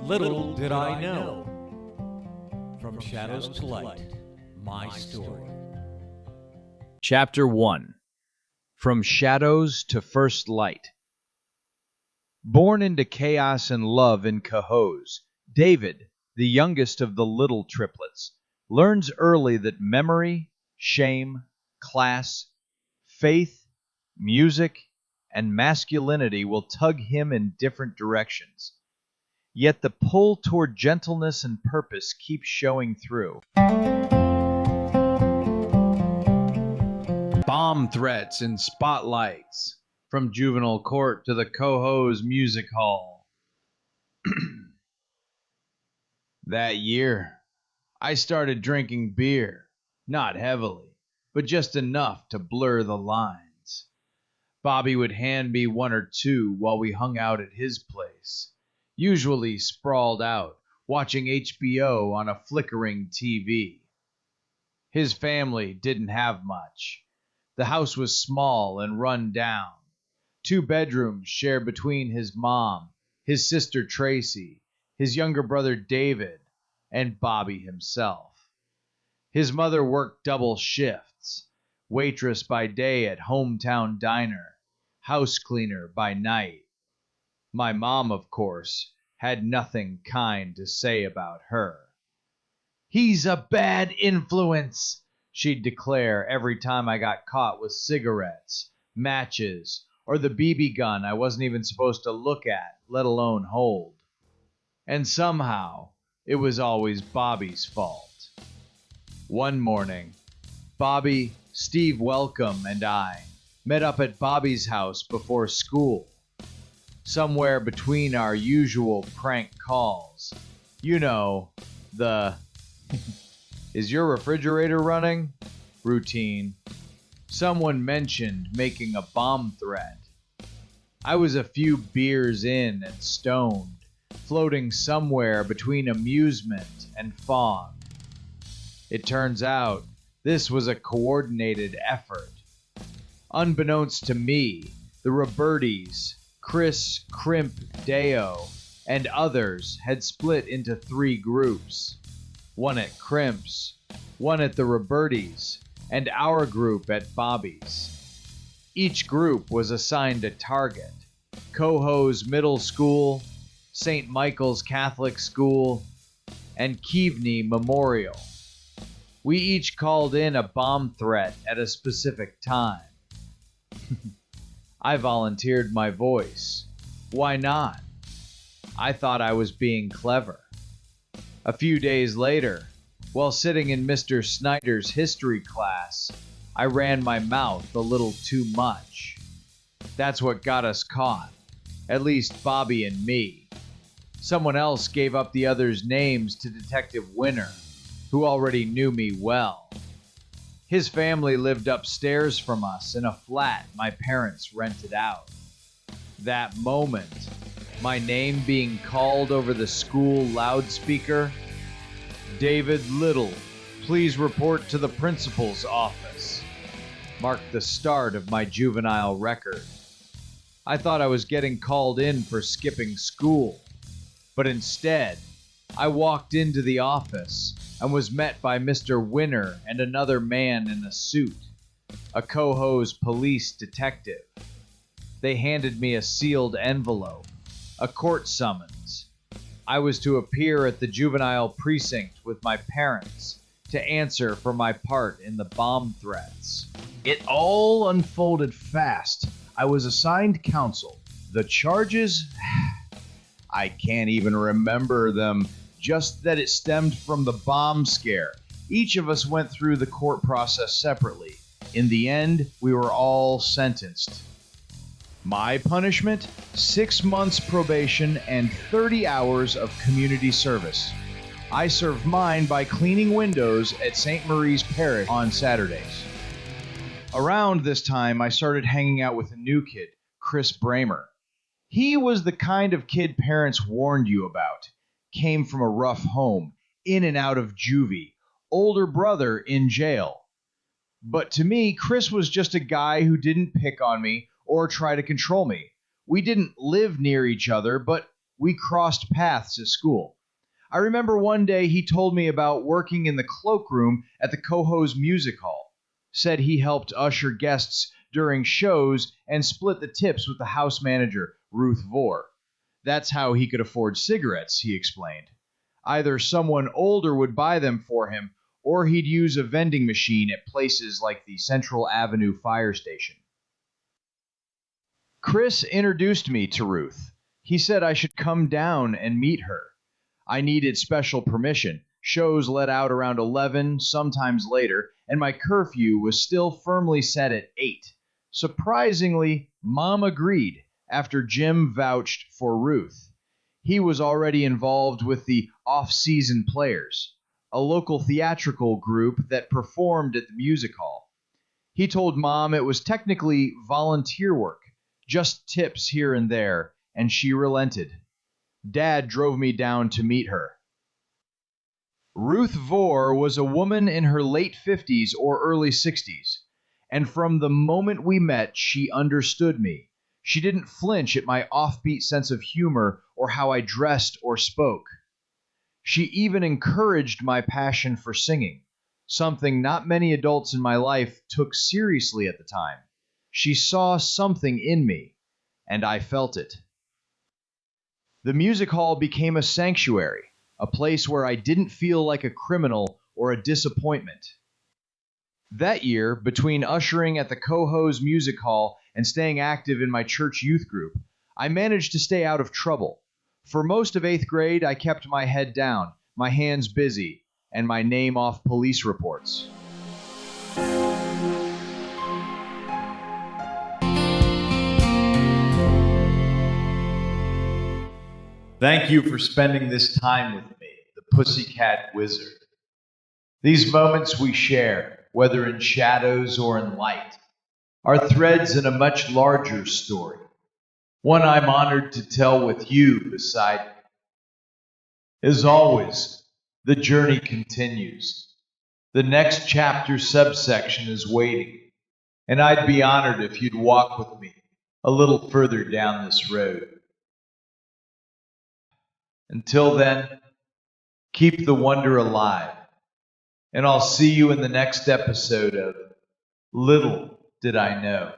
Little did I know. From Shadows to Light, my story. Chapter 1. From Shadows to First Light. Born into chaos and love in Cohoes, David, the youngest of the Liddle triplets, learns early that memory, shame, class, faith, music, and masculinity will tug him in different directions. Yet the pull toward gentleness and purpose keeps showing through. Bomb threats and spotlights, from juvenile court to the Cohoes Music Hall. That year, I started drinking beer, not heavily, but just enough to blur the lines. Bobby would hand me one or two while we hung out at his place, usually sprawled out, watching HBO on a flickering TV. His family didn't have much. The house was small and run down. 2 bedrooms shared between his mom, his sister Tracy, his younger brother David, and Bobby himself. His mother worked double shifts, waitress by day at hometown diner, house cleaner by night. My mom, of course, had nothing kind to say about her. "He's a bad influence," she'd declare every time I got caught with cigarettes, matches, or the BB gun I wasn't even supposed to look at, let alone hold. And somehow, it was always Bobby's fault. One morning, Bobby, Steve Welcome, and I met up at Bobby's house before school. Somewhere between our usual prank calls. You know, the "Is your refrigerator running?" routine. Someone mentioned making a bomb threat. I was a few beers in and stoned, floating somewhere between amusement and fog. It turns out this was a coordinated effort. Unbeknownst to me, the Robertis, Chris, Crimp, Deo, and others had split into 3 groups. One at Crimp's, one at the Robertis, and our group at Bobby's. Each group was assigned a target: Cohoes Middle School, St. Michael's Catholic School, and Keaveney Memorial. We each called in a bomb threat at a specific time. I volunteered my voice. Why not? I thought I was being clever. A few days later, while sitting in Mr. Snyder's history class, I ran my mouth a little too much. That's what got us caught, at least Bobby and me. Someone else gave up the others' names to Detective Winter, who already knew me well. His family lived upstairs from us in a flat my parents rented out. That moment, my name being called over the school loudspeaker, "David Liddle, please report to the principal's office," marked the start of my juvenile record. I thought I was getting called in for skipping school, but instead, I walked into the office and was met by Mr. Winter and another man in a suit, a Cohoes police detective. They handed me a sealed envelope, a court summons. I was to appear at the juvenile precinct with my parents to answer for my part in the bomb threats. It all unfolded fast. I was assigned counsel. The charges? I can't even remember them. Just that it stemmed from the bomb scare. Each of us went through the court process separately. In the end, we were all sentenced. My punishment? 6 months probation and 30 hours of community service. I served mine by cleaning windows at St. Marie's Parish on Saturdays. Around this time, I started hanging out with a new kid, Chris Bramer. He was the kind of kid parents warned you about. Came from a rough home, in and out of juvie, older brother in jail. But to me, Chris was just a guy who didn't pick on me or try to control me. We didn't live near each other, but we crossed paths at school. I remember one day he told me about working in the cloakroom at the Cohoes Music Hall. Said he helped usher guests during shows and split the tips with the house manager, Ruth Vore. That's how he could afford cigarettes, he explained. Either someone older would buy them for him, or he'd use a vending machine at places like the Central Avenue fire station. Chris introduced me to Ruth. He said I should come down and meet her. I needed special permission. Shows let out around 11, sometimes later, and my curfew was still firmly set at 8. Surprisingly, Mom agreed after Jim vouched for Ruth. He was already involved with the Off-Season Players, a local theatrical group that performed at the music hall. He told Mom it was technically volunteer work, just tips here and there, and she relented. Dad drove me down to meet her. Ruth Vore was a woman in her late 50s or early 60s, and from the moment we met, she understood me. She didn't flinch at my offbeat sense of humor or how I dressed or spoke. She even encouraged my passion for singing, something not many adults in my life took seriously at the time. She saw something in me, and I felt it. The music hall became a sanctuary, a place where I didn't feel like a criminal or a disappointment. That year, between ushering at the Cohoes Music Hall and staying active in my church youth group, I managed to stay out of trouble. For most of 8th grade, I kept my head down, my hands busy, and my name off police reports. Thank you for spending this time with me, the Pussycat Wizard. These moments we share, whether in shadows or in light, are threads in a much larger story, one I'm honored to tell with you beside me. As always, the journey continues. The next chapter subsection is waiting, and I'd be honored if you'd walk with me a little further down this road. Until then, keep the wonder alive, and I'll see you in the next episode of Little Did I Know.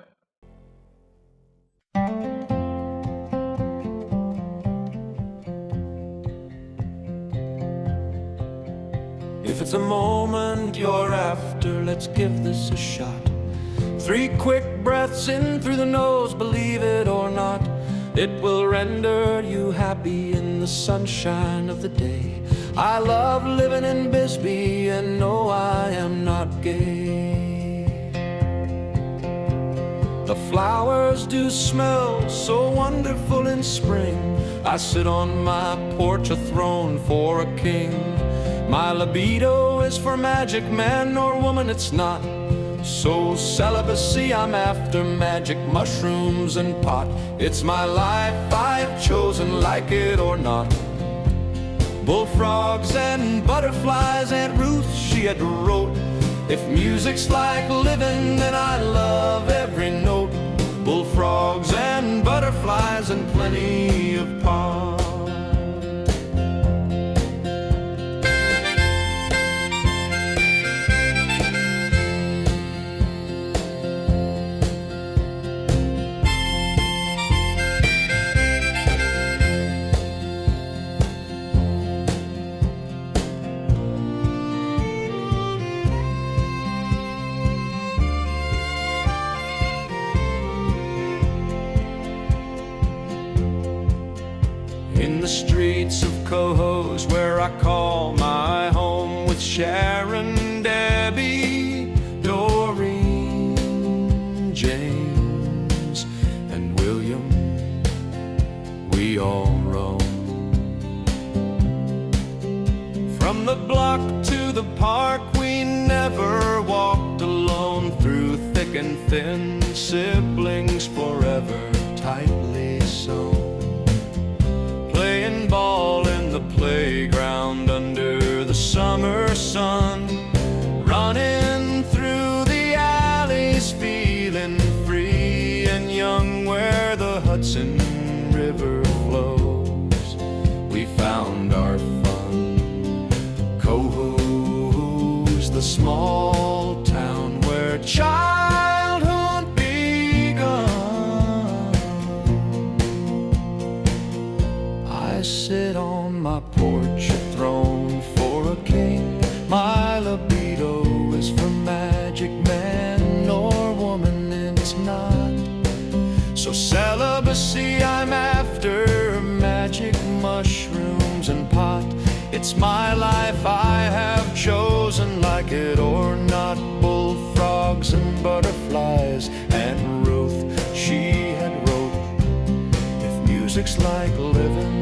If it's a moment you're after, let's give this a shot. 3 quick breaths in through the nose, believe it or not. It will render you happy in the sunshine of the day. I love living in Bisbee and no, I am not gay. The flowers do smell so wonderful in spring. I sit on my porch, a throne for a king. My libido is for magic, man or woman it's not. So celibacy, I'm after magic mushrooms and pot. It's my life, I've chosen, like it or not. Bullfrogs and butterflies, Aunt Ruth, she had wrote. If music's like living, then I love every note. Bullfrogs and butterflies and plenty of pot. In the streets of Cohoes, where I call my home, with Sharon, Debbie, Doreen, James, and William, we all roam. From the block to the park, we never walked alone. Through thick and thin, siblings forever, tightly sewn. Playing ball in the playground under the summer sun, running through the alleys, feeling free and young where the Hudson River flows. small town where childhood begun. I sit on my porch, a throne for a king. My libido is for magic man or woman, it's not. So celibacy I'm after, magic mushrooms and pot. It's my life I have chosen, like it or not. Bullfrogs and butterflies, and Ruth, she had wrote, if music's like living,